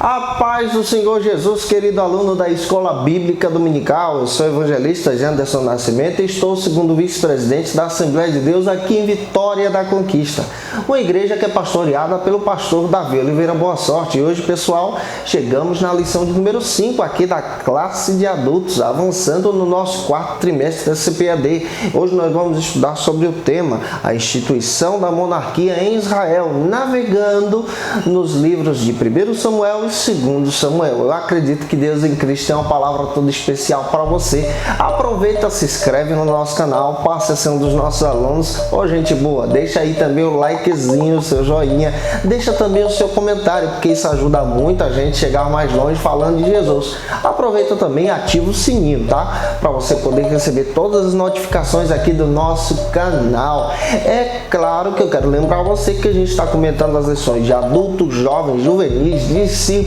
A paz do Senhor Jesus, querido aluno da Escola Bíblica Dominical. Eu sou o evangelista Janderson Nascimento e estou segundo vice-presidente da Assembleia de Deus aqui em Vitória da Conquista, uma igreja que é pastoreada pelo pastor Davi Oliveira Boa Sorte. E hoje, pessoal, chegamos na lição de número 5 aqui da classe de adultos, avançando no nosso quarto trimestre da CPAD. Hoje nós vamos estudar sobre o tema a instituição da monarquia em Israel, navegando nos livros de 1 Samuel e 2 Samuel. Eu acredito que Deus em Cristo tem uma palavra toda especial para você. Aproveita, se inscreve no nosso canal, passa a ser um dos nossos alunos. Ô, gente boa, deixa aí também o likezinho, o seu joinha, deixa também o seu comentário, porque isso ajuda muito a gente chegar mais longe falando de Jesus. Aproveita também e ativa o sininho, tá? Para você poder receber todas as notificações aqui do nosso canal. É claro que eu quero lembrar você que a gente está comentando as lições de adultos, jovens, juvenis, discipulado.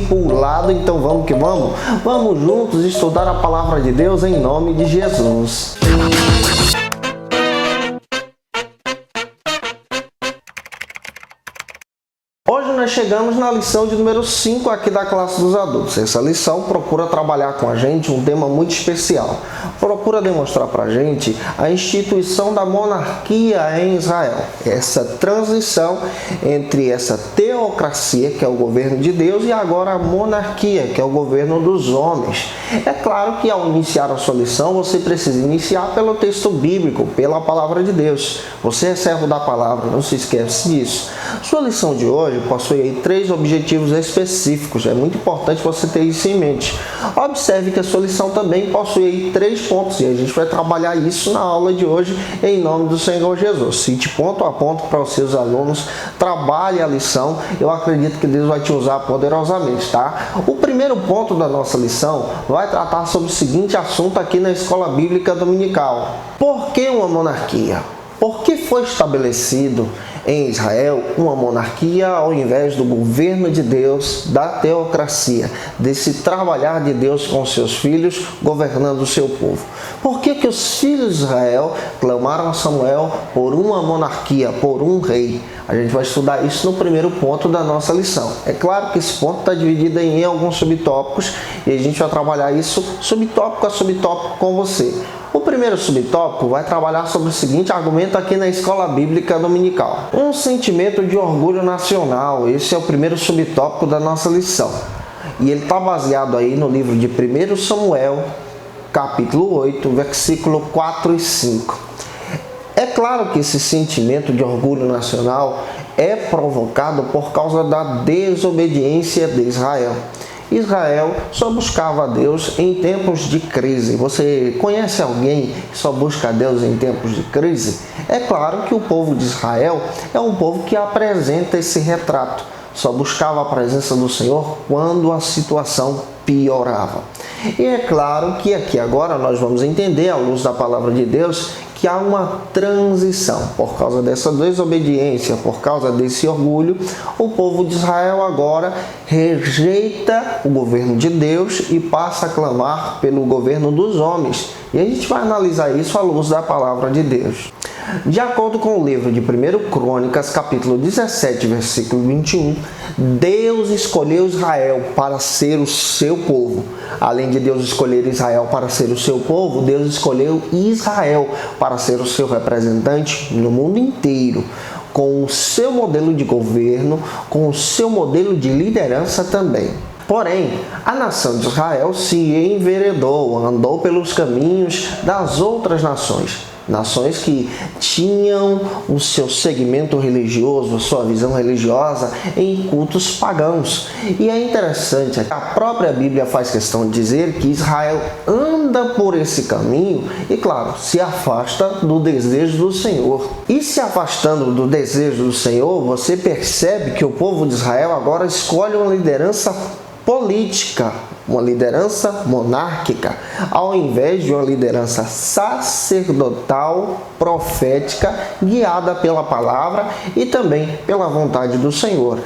Então vamos que vamos. Vamos juntos estudar a palavra de Deus em nome de Jesus. Hoje nós chegamos na lição de número 5 aqui da classe dos adultos. Essa lição procura trabalhar com a gente um tema muito especial. Procura demonstrar para a gente a instituição da monarquia em Israel. Essa transição entre essa teocracia, que é o governo de Deus, e agora a monarquia, que é o governo dos homens. É claro que ao iniciar a sua lição, você precisa iniciar pelo texto bíblico, pela palavra de Deus. Você é servo da palavra, não se esquece disso. Sua lição de hoje possui aí 3 objetivos específicos. É muito importante você ter isso em mente. Observe que a sua lição também possui aí 3 pontos e a gente vai trabalhar isso na aula de hoje em nome do Senhor Jesus. Cite ponto a ponto para os seus alunos, trabalhe a lição. Eu acredito que Deus vai te usar poderosamente, tá? O primeiro ponto da nossa lição vai tratar sobre o seguinte assunto aqui na Escola Bíblica Dominical. Por que uma monarquia? Por que foi estabelecido em Israel uma monarquia ao invés do governo de Deus, da teocracia, desse trabalhar de Deus com seus filhos, governando o seu povo? Por que que os filhos de Israel clamaram a Samuel por uma monarquia, por um rei? A gente vai estudar isso no primeiro ponto da nossa lição. É claro que esse ponto está dividido em alguns subtópicos e a gente vai trabalhar isso subtópico a subtópico com você. O primeiro subtópico vai trabalhar sobre o seguinte argumento aqui na Escola Bíblica Dominical. Um sentimento de orgulho nacional. Esse é o primeiro subtópico da nossa lição. E ele está baseado aí no livro de 1 Samuel, capítulo 8, versículo 4 e 5. É claro que esse sentimento de orgulho nacional é provocado por causa da desobediência de Israel. Israel só buscava a Deus em tempos de crise. Você conhece alguém que só busca a Deus em tempos de crise? É claro que o povo de Israel é um povo que apresenta esse retrato. Só buscava a presença do Senhor quando a situação piorava. E é claro que aqui agora nós vamos entender, à luz da palavra de Deus, que há uma transição. Por causa dessa desobediência, por causa desse orgulho, o povo de Israel agora rejeita o governo de Deus e passa a clamar pelo governo dos homens. E a gente vai analisar isso à luz da palavra de Deus. De acordo com o livro de 1 Crônicas, capítulo 17, versículo 21, Deus escolheu Israel para ser o seu povo. Além de Deus escolher Israel para ser o seu povo, Deus escolheu Israel para ser o seu representante no mundo inteiro, com o seu modelo de governo, com o seu modelo de liderança também. Porém, a nação de Israel se enveredou, andou pelos caminhos das outras nações. Nações que tinham o seu segmento religioso, a sua visão religiosa em cultos pagãos. E é interessante, a própria Bíblia faz questão de dizer que Israel anda por esse caminho e, claro, se afasta do desejo do Senhor. E se afastando do desejo do Senhor, você percebe que o povo de Israel agora escolhe uma liderança política, uma liderança monárquica, ao invés de uma liderança sacerdotal, profética, guiada pela palavra e também pela vontade do Senhor.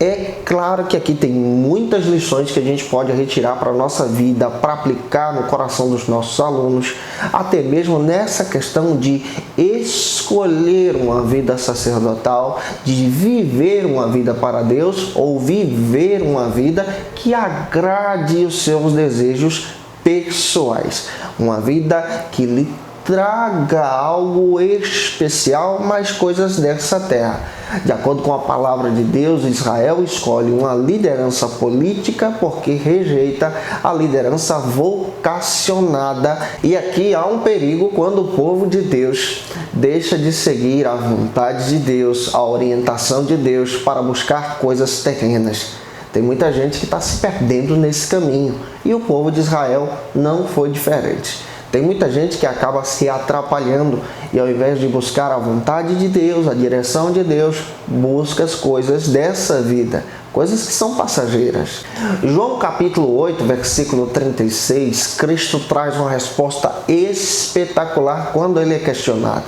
É claro que aqui tem muitas lições que a gente pode retirar para a nossa vida, para aplicar no coração dos nossos alunos, até mesmo nessa questão de escolher uma vida sacerdotal, de viver uma vida para Deus ou viver uma vida que agrade os seus desejos pessoais. Uma vida que lhe traga algo especial, mais coisas dessa terra. De acordo com a palavra de Deus, Israel escolhe uma liderança política porque rejeita a liderança vocacionada. E aqui há um perigo quando o povo de Deus deixa de seguir a vontade de Deus, a orientação de Deus para buscar coisas terrenas. Tem muita gente que está se perdendo nesse caminho e o povo de Israel não foi diferente. Tem muita gente que acaba se atrapalhando e ao invés de buscar a vontade de Deus, a direção de Deus, busca as coisas dessa vida, coisas que são passageiras. João capítulo 8, versículo 36, Cristo traz uma resposta espetacular quando ele é questionado.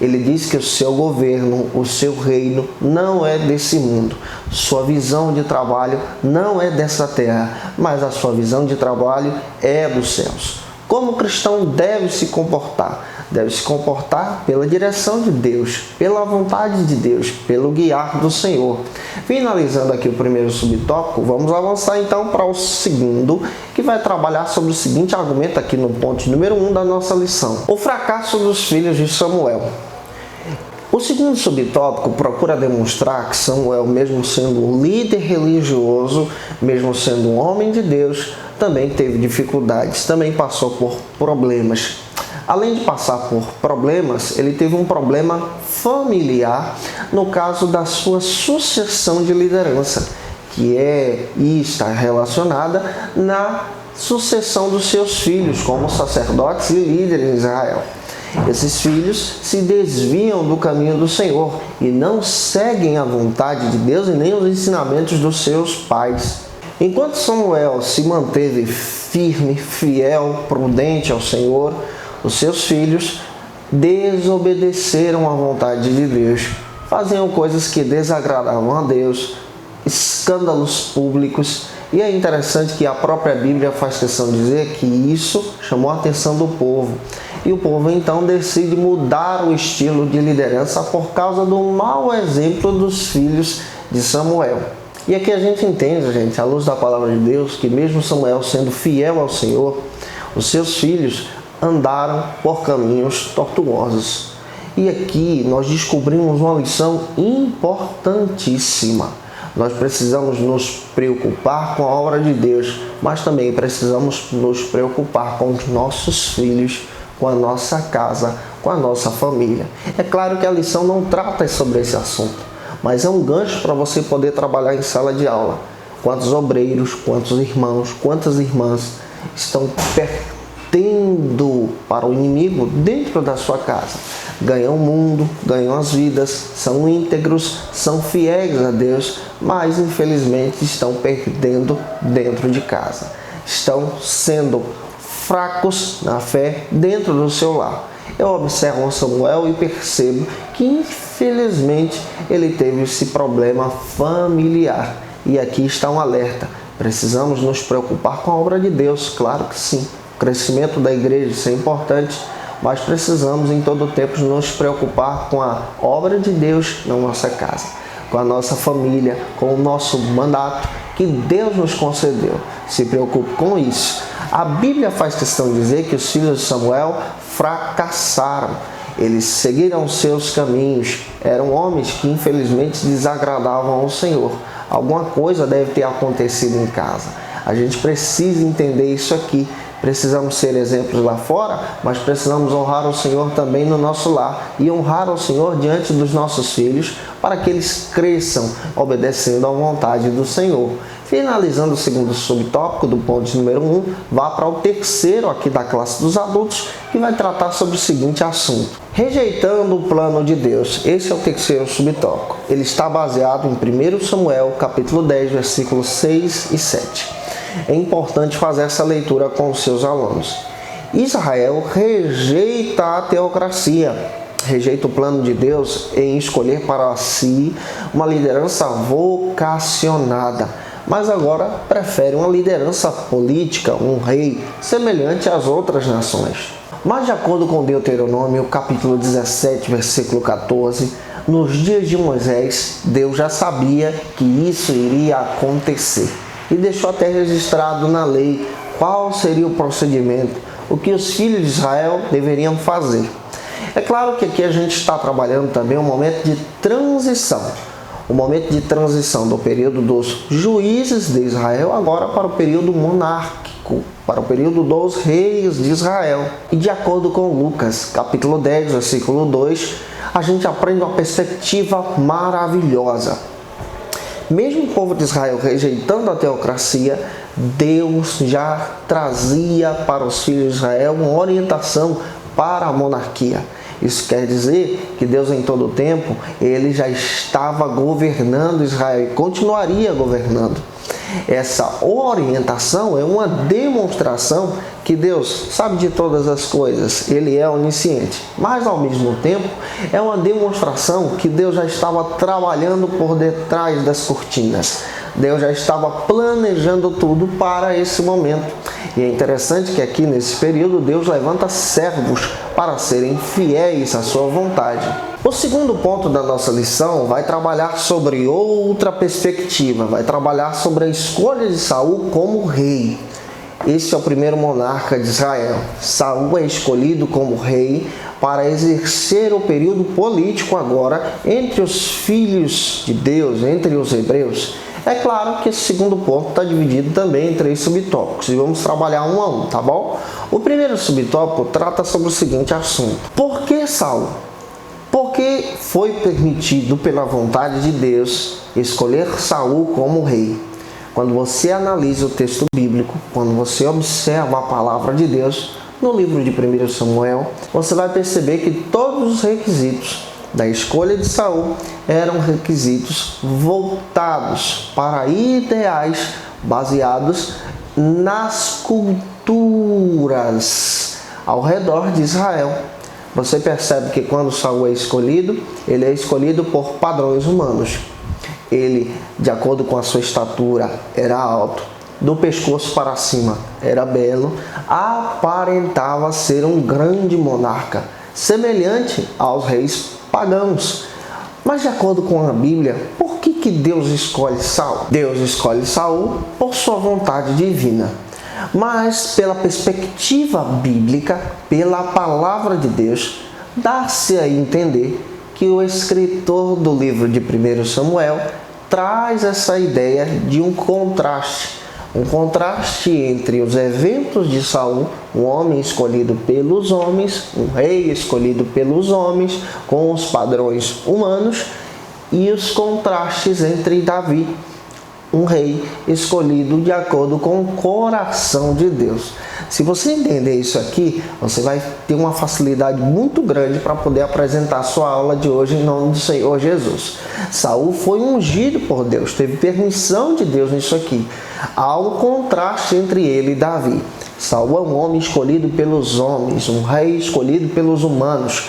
Ele diz que o seu governo, o seu reino não é desse mundo. Sua visão de trabalho não é dessa terra, mas a sua visão de trabalho é dos céus. Como o cristão deve se comportar? Deve se comportar pela direção de Deus, pela vontade de Deus, pelo guiar do Senhor. Finalizando aqui o primeiro subtópico, vamos avançar então para o segundo, que vai trabalhar sobre o seguinte argumento aqui no ponto número 1 da nossa lição. O fracasso dos filhos de Samuel. O segundo subtópico procura demonstrar que Samuel, mesmo sendo um líder religioso, mesmo sendo um homem de Deus, também teve dificuldades, também passou por problemas. Além de passar por problemas, ele teve um problema familiar no caso da sua sucessão de liderança, que está relacionada na sucessão dos seus filhos como sacerdotes e líderes em Israel. Esses filhos se desviam do caminho do Senhor e não seguem a vontade de Deus e nem os ensinamentos dos seus pais. Enquanto Samuel se manteve firme, fiel, prudente ao Senhor, os seus filhos desobedeceram à vontade de Deus, faziam coisas que desagradavam a Deus, escândalos públicos. E é interessante que a própria Bíblia faz questão de dizer que isso chamou a atenção do povo. E o povo então decide mudar o estilo de liderança por causa do mau exemplo dos filhos de Samuel. E aqui a gente entende, gente, à luz da palavra de Deus, que mesmo Samuel sendo fiel ao Senhor, os seus filhos andaram por caminhos tortuosos. E aqui nós descobrimos uma lição importantíssima. Nós precisamos nos preocupar com a obra de Deus, mas também precisamos nos preocupar com os nossos filhos, com a nossa casa, com a nossa família. É claro que a lição não trata sobre esse assunto, mas é um gancho para você poder trabalhar em sala de aula. Quantos obreiros, quantos irmãos, quantas irmãs estão perdendo para o inimigo dentro da sua casa? Ganham o mundo, ganham as vidas, são íntegros, são fiéis a Deus, mas infelizmente estão perdendo dentro de casa. Estão sendo fracos na fé dentro do seu lar. Eu observo Samuel e percebo que infelizmente ele teve esse problema familiar. E aqui está um alerta. Precisamos nos preocupar com a obra de Deus, claro que sim. O crescimento da igreja, isso é importante, mas precisamos em todo tempo nos preocupar com a obra de Deus na nossa casa, com a nossa família, com o nosso mandato que Deus nos concedeu. Se preocupe com isso. A Bíblia faz questão de dizer que os filhos de Samuel fracassaram. Eles seguiram seus caminhos. Eram homens que infelizmente desagradavam ao Senhor. Alguma coisa deve ter acontecido em casa. A gente precisa entender isso aqui. Precisamos ser exemplos lá fora, mas precisamos honrar o Senhor também no nosso lar e honrar o Senhor diante dos nossos filhos para que eles cresçam obedecendo à vontade do Senhor. Finalizando o segundo subtópico do ponto número 1, vá para o terceiro aqui da classe dos adultos, que vai tratar sobre o seguinte assunto: rejeitando o plano de Deus. Esse é o terceiro subtópico. Ele está baseado em 1 Samuel, capítulo 10, versículos 6 e 7. É importante fazer essa leitura com os seus alunos. Israel rejeita a teocracia. rejeita o plano de Deus em escolher para si uma liderança vocacionada, mas agora prefere uma liderança política, um rei, semelhante às outras nações. Mas de acordo com Deuteronômio, capítulo 17, versículo 14, nos dias de Moisés, Deus já sabia que isso iria acontecer e deixou até registrado na lei qual seria o procedimento, o que os filhos de Israel deveriam fazer. É claro que aqui a gente está trabalhando também um momento de transição. O momento de transição do período dos juízes de Israel agora para o período monárquico, para o período dos reis de Israel. E de acordo com Lucas, capítulo 10, versículo 2, a gente aprende uma perspectiva maravilhosa. Mesmo o povo de Israel rejeitando a teocracia, Deus já trazia para os filhos de Israel uma orientação para a monarquia. Isso quer dizer que Deus em todo o tempo, ele já estava governando Israel e continuaria governando. Essa orientação é uma demonstração que Deus sabe de todas as coisas, ele é onisciente. Mas ao mesmo tempo, é uma demonstração que Deus já estava trabalhando por detrás das cortinas. Deus já estava planejando tudo para esse momento. E é interessante que aqui nesse período Deus levanta servos para serem fiéis à sua vontade. O segundo ponto da nossa lição vai trabalhar sobre outra perspectiva, vai trabalhar sobre a escolha de Saul como rei. Esse é o primeiro monarca de Israel. Saul é escolhido como rei para exercer o período político agora entre os filhos de Deus, entre os hebreus. É claro que esse segundo ponto está dividido também em 3 subtópicos e vamos trabalhar um a um, tá bom? O primeiro subtópico trata sobre o seguinte assunto: por que Saul? Porque foi permitido pela vontade de Deus escolher Saul como rei. Quando você analisa o texto bíblico, quando você observa a palavra de Deus no livro de 1 Samuel, você vai perceber que todos os requisitos da escolha de Saul eram requisitos voltados para ideais baseados nas culturas ao redor de Israel. Você percebe que quando Saul é escolhido, ele é escolhido por padrões humanos. Ele, de acordo com a sua estatura, era alto, do pescoço para cima era belo, aparentava ser um grande monarca, semelhante aos reis pagãos. Mas de acordo com a Bíblia, por que Deus escolhe Saul? Deus escolhe Saul por sua vontade divina. Mas pela perspectiva bíblica, pela palavra de Deus, dá-se a entender que o escritor do livro de 1 Samuel traz essa ideia de um contraste entre os eventos de Saul, um homem escolhido pelos homens, um rei escolhido pelos homens, com os padrões humanos, e os contrastes entre Davi, um rei escolhido de acordo com o coração de Deus. Se você entender isso aqui, você vai ter uma facilidade muito grande para poder apresentar a sua aula de hoje em nome do Senhor Jesus. Saul foi ungido por Deus, teve permissão de Deus nisso aqui. Há um contraste entre ele e Davi. Saul é um homem escolhido pelos homens, um rei escolhido pelos humanos.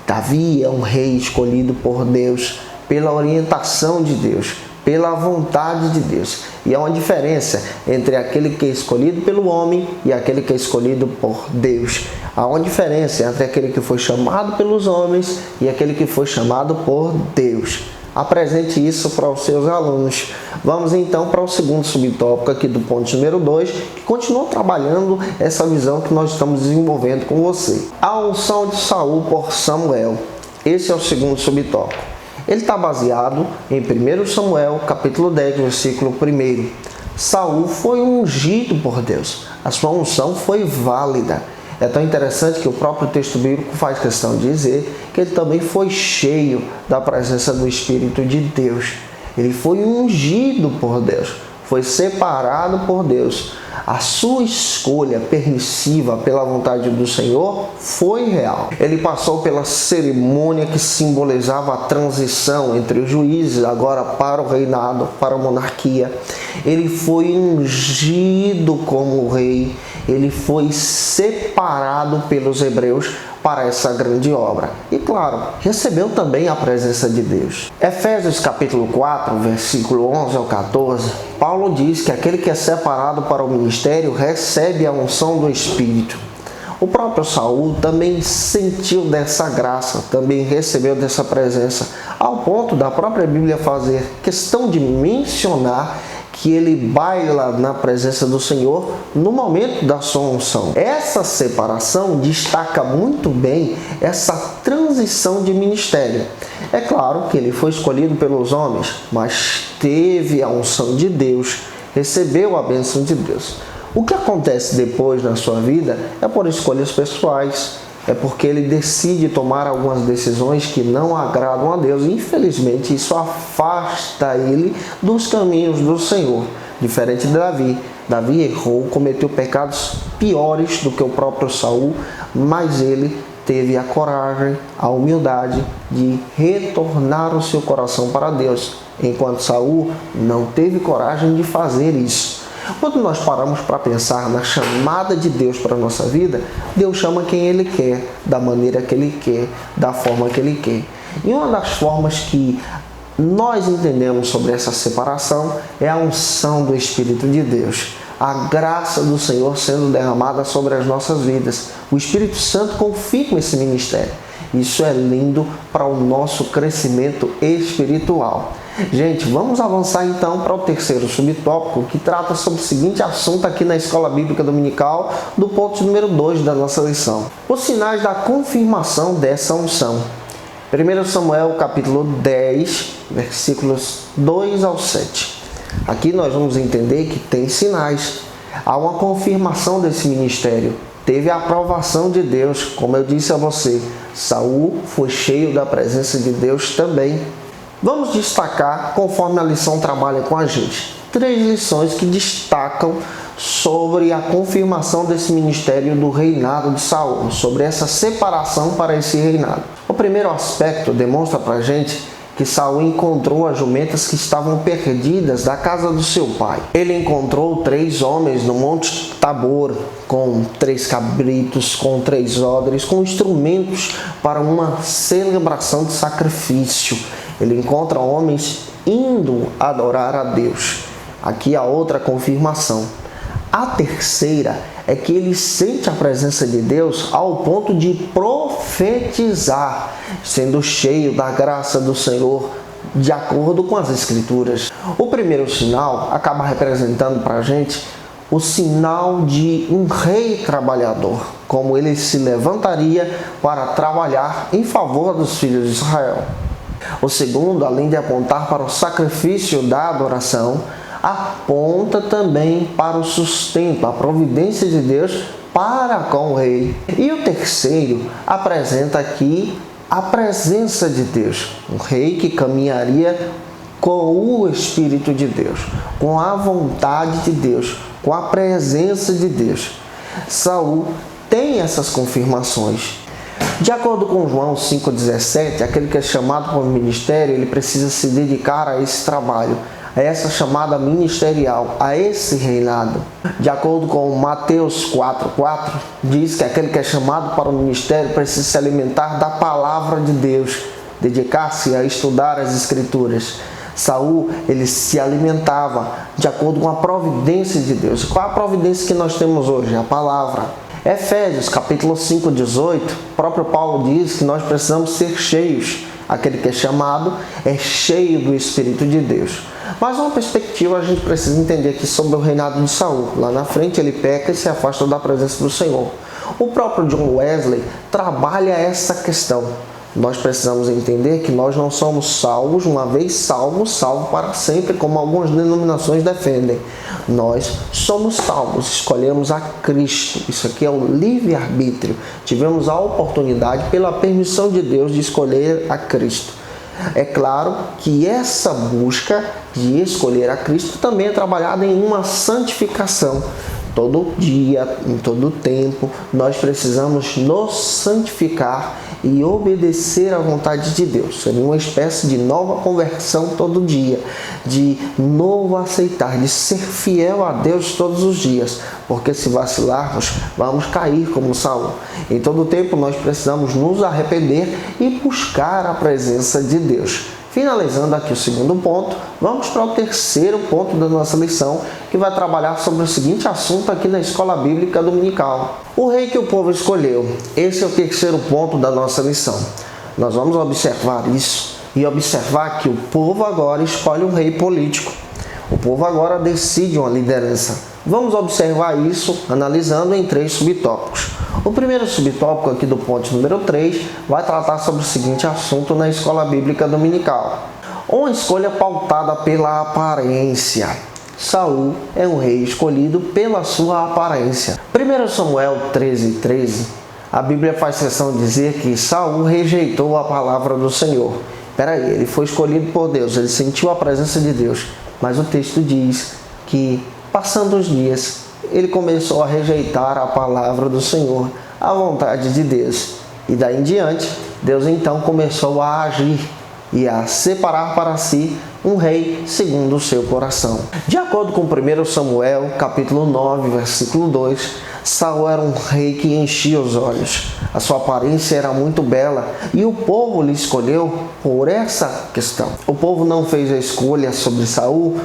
Davi é um rei escolhido por Deus, pela orientação de Deus, pela vontade de Deus. E há uma diferença entre aquele que é escolhido pelo homem e aquele que é escolhido por Deus. Há uma diferença entre aquele que foi chamado pelos homens e aquele que foi chamado por Deus. Apresente isso para os seus alunos. Vamos então para o segundo subtópico aqui do ponto número 2, que continua trabalhando essa visão que nós estamos desenvolvendo com você. A unção de Saul por Samuel. Esse é o segundo subtópico. Ele está baseado em 1 Samuel, capítulo 10, versículo 1. Saul foi ungido por Deus. A sua unção foi válida. É tão interessante que o próprio texto bíblico faz questão de dizer que ele também foi cheio da presença do Espírito de Deus. Ele foi ungido por Deus, foi separado por Deus. A sua escolha permissiva pela vontade do Senhor foi real. Ele passou pela cerimônia que simbolizava a transição entre os juízes agora para o reinado, para a monarquia. Ele foi ungido como rei ele foi separado pelos hebreus para essa grande obra. E claro, recebeu também a presença de Deus. Efésios capítulo 4, versículo 11 ao 14, Paulo diz que aquele que é separado para o ministério recebe a unção do Espírito. O próprio Saul também sentiu dessa graça, também recebeu dessa presença, ao ponto da própria Bíblia fazer questão de mencionar que ele baila na presença do Senhor no momento da sua unção. Essa separação destaca muito bem essa transição de ministério. É claro que ele foi escolhido pelos homens, mas teve a unção de Deus, recebeu a bênção de Deus. O que acontece depois na sua vida é por escolhas pessoais, é porque ele decide tomar algumas decisões que não agradam a Deus. Infelizmente, isso afasta ele dos caminhos do Senhor. Diferente de Davi. Davi errou, cometeu pecados piores do que o próprio Saul, mas ele teve a coragem, a humildade de retornar o seu coração para Deus, enquanto Saul não teve coragem de fazer isso. Quando nós paramos para pensar na chamada de Deus para a nossa vida, Deus chama quem Ele quer, da maneira que Ele quer, da forma que Ele quer. E uma das formas que nós entendemos sobre essa separação é a unção do Espírito de Deus. A graça do Senhor sendo derramada sobre as nossas vidas. O Espírito Santo confirma esse ministério. Isso é lindo para o nosso crescimento espiritual. Gente, vamos avançar então para o terceiro subtópico, que trata sobre o seguinte assunto aqui na Escola Bíblica Dominical, do ponto número 2 da nossa lição. Os sinais da confirmação dessa unção. 1 Samuel capítulo 10, versículos 2 ao 7. Aqui nós vamos entender que tem sinais. Há uma confirmação desse ministério. Teve a aprovação de Deus, como eu disse a você. Saul foi cheio da presença de Deus também. Vamos destacar, conforme a lição trabalha com a gente, 3 lições que destacam sobre a confirmação desse ministério do reinado de Saul, sobre essa separação para esse reinado. O primeiro aspecto demonstra para a gente que Saul encontrou as jumentas que estavam perdidas da casa do seu pai. Ele encontrou 3 homens no Monte Tabor, com 3 cabritos, com 3 odres, com instrumentos para uma celebração de sacrifício. Ele encontra homens indo adorar a Deus. Aqui há outra confirmação. A terceira é que ele sente a presença de Deus ao ponto de profetizar, sendo cheio da graça do Senhor, de acordo com as Escrituras. O primeiro sinal acaba representando para a gente o sinal de um rei trabalhador, como ele se levantaria para trabalhar em favor dos filhos de Israel. O segundo, além de apontar para o sacrifício da adoração, aponta também para o sustento, a providência de Deus para com o rei. E o terceiro apresenta aqui a presença de Deus, um rei que caminharia com o Espírito de Deus, com a vontade de Deus, com a presença de Deus. Saul tem essas confirmações. De acordo com João 5,17, aquele que é chamado para o ministério, ele precisa se dedicar a esse trabalho, a essa chamada ministerial, a esse reinado. De acordo com Mateus 4,4, diz que aquele que é chamado para o ministério precisa se alimentar da palavra de Deus, dedicar-se a estudar as Escrituras. Saul, ele se alimentava de acordo com a providência de Deus. Qual a providência que nós temos hoje? A palavra. Efésios capítulo 5, 18, o próprio Paulo diz que nós precisamos ser cheios. Aquele que é chamado é cheio do Espírito de Deus. Mas uma perspectiva a gente precisa entender aqui sobre o reinado de Saul. Lá na frente ele peca e se afasta da presença do Senhor. O próprio John Wesley trabalha essa questão. Nós precisamos entender que nós não somos salvos, uma vez salvos, salvo para sempre, como algumas denominações defendem. Nós somos salvos, escolhemos a Cristo. Isso aqui é o livre-arbítrio. Tivemos a oportunidade, pela permissão de Deus, de escolher a Cristo. É claro que essa busca de escolher a Cristo também é trabalhada em uma santificação, Todo dia, em todo tempo, nós precisamos nos santificar e obedecer à vontade de Deus. Seria uma espécie de nova conversão todo dia, de novo aceitar, de ser fiel a Deus todos os dias, porque se vacilarmos, vamos cair como Saul. Em todo tempo, nós precisamos nos arrepender e buscar a presença de Deus. Finalizando aqui o segundo ponto, vamos para o terceiro ponto da nossa lição, que vai trabalhar sobre o seguinte assunto aqui na Escola Bíblica Dominical. O rei que o povo escolheu. Esse é o terceiro ponto da nossa lição. Nós vamos observar isso e observar que o povo agora escolhe um rei político. O povo agora decide uma liderança. Vamos observar isso analisando em 3 subtópicos. O primeiro subtópico aqui do ponto número 3 vai tratar sobre o seguinte assunto na Escola Bíblica Dominical. Uma escolha pautada pela aparência. Saul é um rei escolhido pela sua aparência. 1 Samuel 13:13, a Bíblia faz questão de dizer que Saul rejeitou a palavra do Senhor. Ele foi escolhido por Deus, ele sentiu a presença de Deus, mas o texto diz que, passando os dias, ele começou a rejeitar a palavra do Senhor, a vontade de Deus. E daí em diante, Deus então começou a agir e a separar para si um rei segundo o seu coração. De acordo com 1 Samuel, capítulo 9, versículo 2, Saul era um rei que enchia os olhos. A sua aparência era muito bela e o povo lhe escolheu por essa questão. O povo não fez a escolha sobre Saul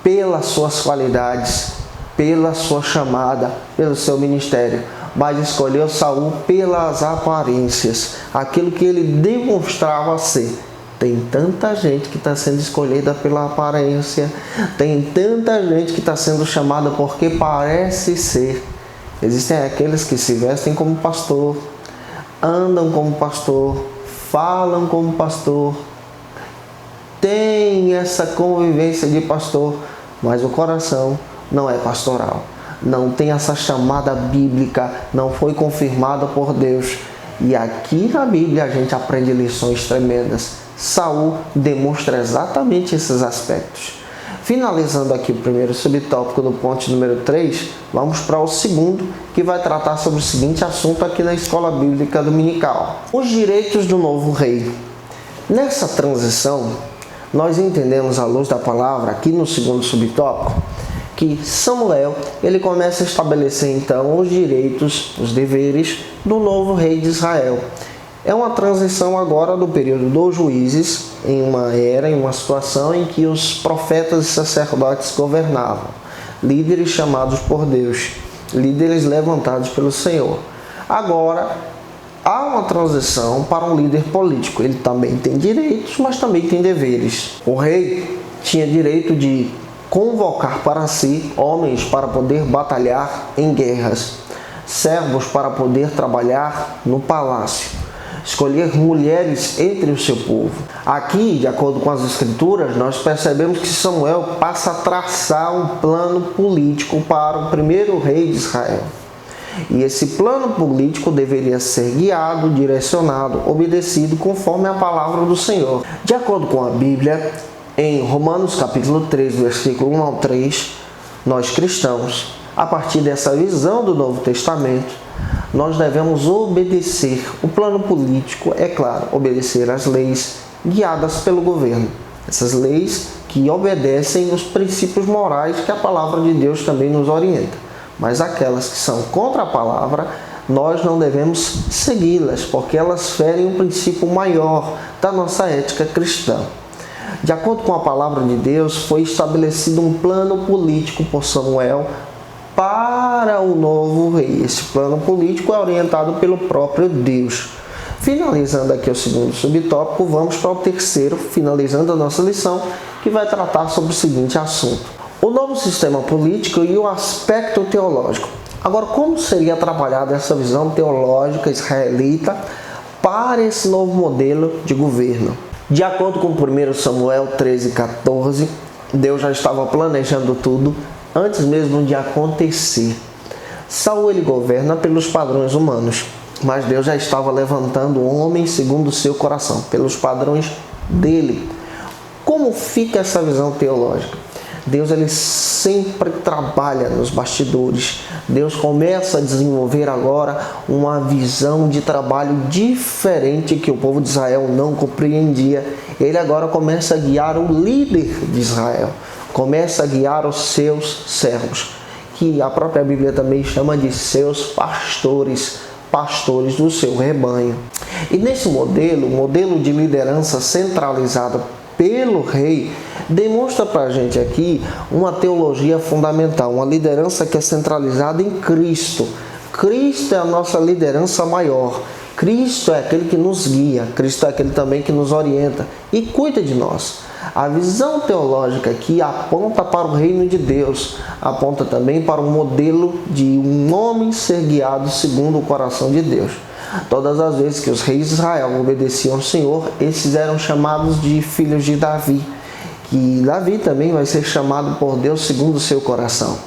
pelas suas qualidades, pela sua chamada, pelo seu ministério, mas escolheu Saul pelas aparências, aquilo que ele demonstrava ser. Tem tanta gente que está sendo escolhida pela aparência, tem tanta gente que está sendo chamada porque parece ser. Existem aqueles que se vestem como pastor, andam como pastor, falam como pastor, têm essa convivência de pastor, mas o coração não é pastoral, não tem essa chamada bíblica, não foi confirmada por Deus. E aqui na Bíblia a gente aprende lições tremendas. Saul demonstra exatamente esses aspectos. Finalizando aqui o primeiro subtópico do ponto número 3, vamos para o segundo, que vai tratar sobre o seguinte assunto aqui na Escola Bíblica Dominical: os direitos do novo rei. Nessa transição, nós entendemos à luz da palavra, aqui no segundo subtópico, que Samuel ele começa a estabelecer então os direitos, os deveres do novo rei de Israel. É uma transição agora do período dos juízes, em uma era, em uma situação em que os profetas e sacerdotes governavam, líderes chamados por Deus, líderes levantados pelo Senhor. Agora, há uma transição para um líder político. Ele também tem direitos, mas também tem deveres. O rei tinha direito de convocar para si homens para poder batalhar em guerras, servos para poder trabalhar no palácio, escolher mulheres entre o seu povo. Aqui, de acordo com as escrituras, nós percebemos que Samuel passa a traçar um plano político para o primeiro rei de Israel. E esse plano político deveria ser guiado, direcionado, obedecido conforme a palavra do Senhor. De acordo com a Bíblia, em Romanos capítulo 3, versículo 1 ao 3, nós cristãos, a partir dessa visão do Novo Testamento, nós devemos obedecer o plano político, é claro, obedecer às leis guiadas pelo governo. Essas leis que obedecem os princípios morais que a palavra de Deus também nos orienta. Mas aquelas que são contra a palavra, nós não devemos segui-las, porque elas ferem um princípio maior da nossa ética cristã. De acordo com a palavra de Deus, foi estabelecido um plano político por Samuel para o novo rei. Esse plano político é orientado pelo próprio Deus. Finalizando aqui o segundo subtópico, vamos para o terceiro, finalizando a nossa lição, que vai tratar sobre o seguinte assunto: o novo sistema político e o aspecto teológico. Agora, como seria trabalhada essa visão teológica israelita para esse novo modelo de governo? De acordo com 1 Samuel 13:14, Deus já estava planejando tudo antes mesmo de acontecer. Saul ele governa pelos padrões humanos, mas Deus já estava levantando um homem segundo o seu coração, pelos padrões dele. Como fica essa visão teológica? Deus ele sempre trabalha nos bastidores. Deus começa a desenvolver agora uma visão de trabalho diferente que o povo de Israel não compreendia. Ele agora começa a guiar o líder de Israel, começa a guiar os seus servos, que a própria Bíblia também chama de seus pastores, pastores do seu rebanho. E nesse modelo, o modelo de liderança centralizada pelo rei, demonstra para a gente aqui uma teologia fundamental, uma liderança que é centralizada em Cristo. Cristo é a nossa liderança maior. Cristo é aquele que nos guia, Cristo é aquele também que nos orienta e cuida de nós. A visão teológica aqui aponta para o reino de Deus, aponta também para o modelo de um homem ser guiado segundo o coração de Deus. Todas as vezes que os reis de Israel obedeciam ao Senhor, esses eram chamados de filhos de Davi, que Davi também vai ser chamado por Deus segundo o seu coração.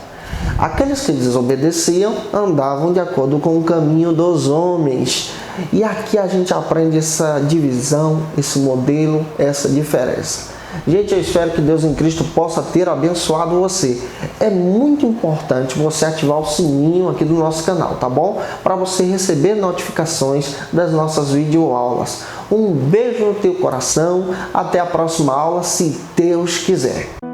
Aqueles que desobedeciam andavam de acordo com o caminho dos homens. E aqui a gente aprende essa divisão, esse modelo, essa diferença. Gente, eu espero que Deus em Cristo possa ter abençoado você. É muito importante você ativar o sininho aqui do nosso canal, tá bom? Para você receber notificações das nossas videoaulas. Um beijo no teu coração. Até a próxima aula, se Deus quiser.